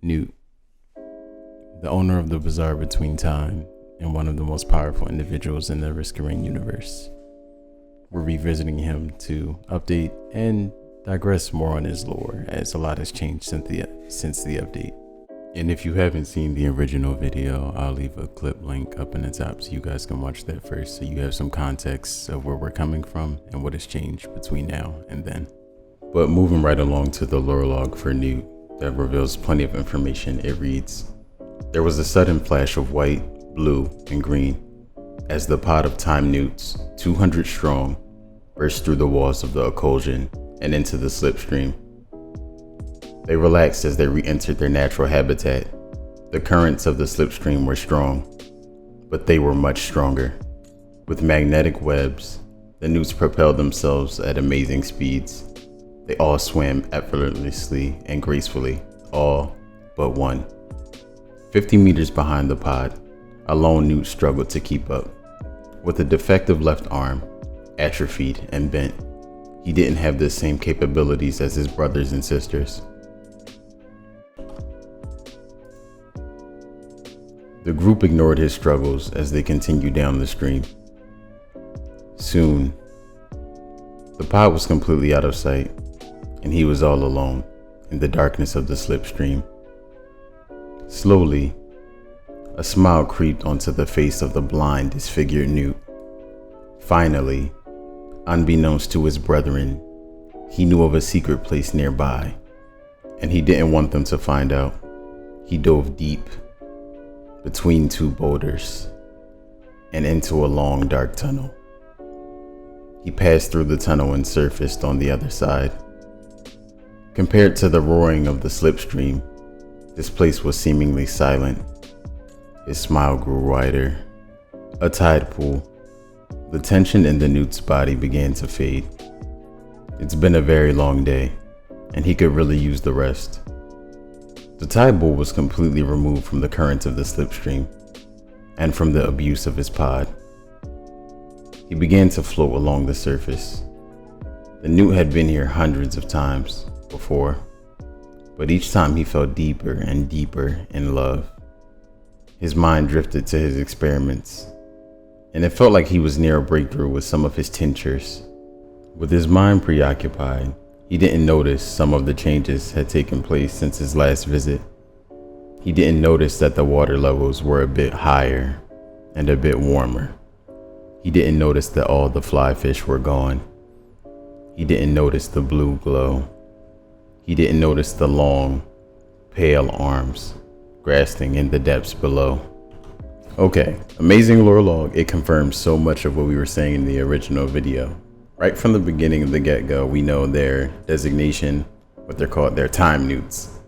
Newt, the owner of the Bazaar Between Time and one of the most powerful individuals in the Risk-A-Ring universe. We're revisiting him to update and digress more on his lore, as a lot has changed since the update. And if you haven't seen the original video, I'll leave a clip link up in the top so you guys can watch that first, so you have some context of where we're coming from and what has changed between now and then. But moving right along to the lore log for Newt that reveals plenty of information, it reads, "There was a sudden flash of white, blue, and green as the pod of time newts, 200 strong, burst through the walls of the occulsion and into the slipstream. They relaxed as they re-entered their natural habitat. The currents of the slipstream were strong, but they were much stronger. With magnetic webs, the newts propelled themselves at amazing speeds. They all swam effortlessly and gracefully, all but one. 50 meters behind the pod, a lone newt struggled to keep up. With a defective left arm, atrophied and bent, he didn't have the same capabilities as his brothers and sisters. The group ignored his struggles as they continued down the stream. Soon, the pod was completely out of sight, and he was all alone in the darkness of the slipstream. Slowly, a smile creeped onto the face of the blind, disfigured Newt. Finally, unbeknownst to his brethren, he knew of a secret place nearby, and he didn't want them to find out. He dove deep between two boulders and into a long, dark tunnel. He passed through the tunnel and surfaced on the other side. Compared to the roaring of the slipstream, this place was seemingly silent. His smile grew wider. A tide pool. The tension in the newt's body began to fade. It's been a very long day, and he could really use the rest. The tide pool was completely removed from the currents of the slipstream and from the abuse of his pod. He began to float along the surface. The newt had been here hundreds of times before, but each time he fell deeper and deeper in love. His mind drifted to his experiments, and it felt like he was near a breakthrough with some of his tinctures. With his mind preoccupied, he didn't notice some of the changes had taken place since his last visit. He didn't notice that the water levels were a bit higher and a bit warmer. He didn't notice that all the fly fish were gone. He didn't notice the blue glow. He didn't notice the long, pale arms grasping in the depths below. Okay, amazing lore log. It confirms so much of what we were saying in the original video. Right from the beginning of the get-go, we know their designation, what they're called, they're time newts.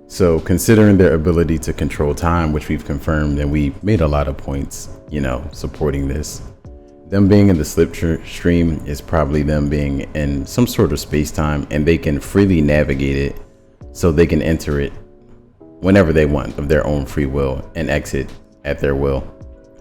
So considering their ability to control time, which we've confirmed, and we made a lot of points, supporting this, them being in the slipstream is probably them being in some sort of space-time, and they can freely navigate it, so they can enter it whenever they want of their own free will and exit at their will.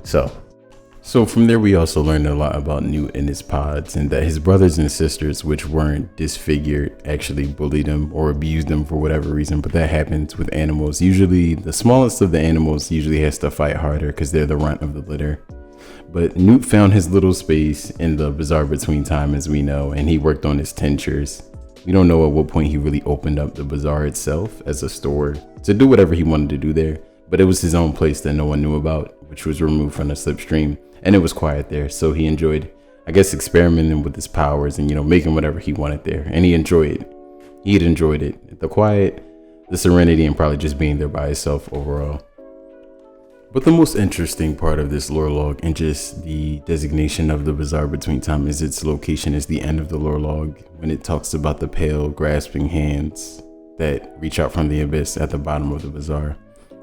So from there, we also learned a lot about Newt and his pods, and that his brothers and sisters, which weren't disfigured, actually bullied him or abused him for whatever reason. But that happens with animals. Usually the smallest of the animals usually has to fight harder because they're the runt of the litter. But Newt found his little space in the Bazaar Between Time, as we know, and he worked on his tinctures. We don't know at what point he really opened up the bazaar itself as a store to do whatever he wanted to do there, but it was his own place that no one knew about, which was removed from the slipstream, and it was quiet there. So he enjoyed, experimenting with his powers and, making whatever he wanted there, and he enjoyed it. He had enjoyed it. The quiet, the serenity, and probably just being there by himself overall. But the most interesting part of this lore log, and just the designation of the Bazaar Between Time, is its location is the end of the lore log, when it talks about the pale, grasping hands that reach out from the abyss at the bottom of the bazaar.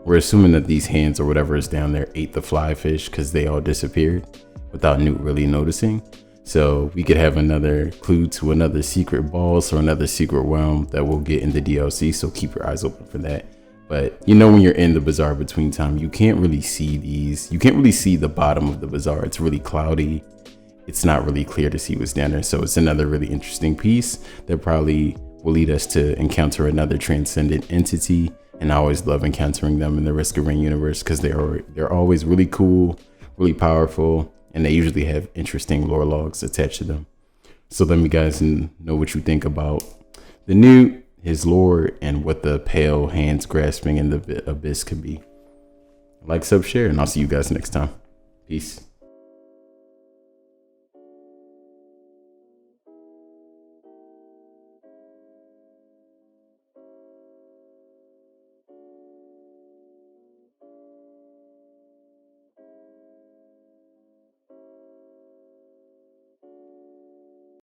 We're assuming that these hands or whatever is down there ate the fly fish because they all disappeared without Newt really noticing. So we could have another clue to another secret boss or another secret realm that we'll get in the DLC, so keep your eyes open for that. But when you're in the Bazaar Between Time, you can't really see these. You can't really see the bottom of the bazaar. It's really cloudy. It's not really clear to see what's down there. So it's another really interesting piece that probably will lead us to encounter another transcendent entity and I always love encountering them in the Risk of Rain universe because they're always really cool, really powerful, and they usually have interesting lore logs attached to them. So let me guys know what you think about the Newt, his lore, and what the pale hands grasping in the abyss could be. Like, sub, share, and I'll see you guys next time. Peace.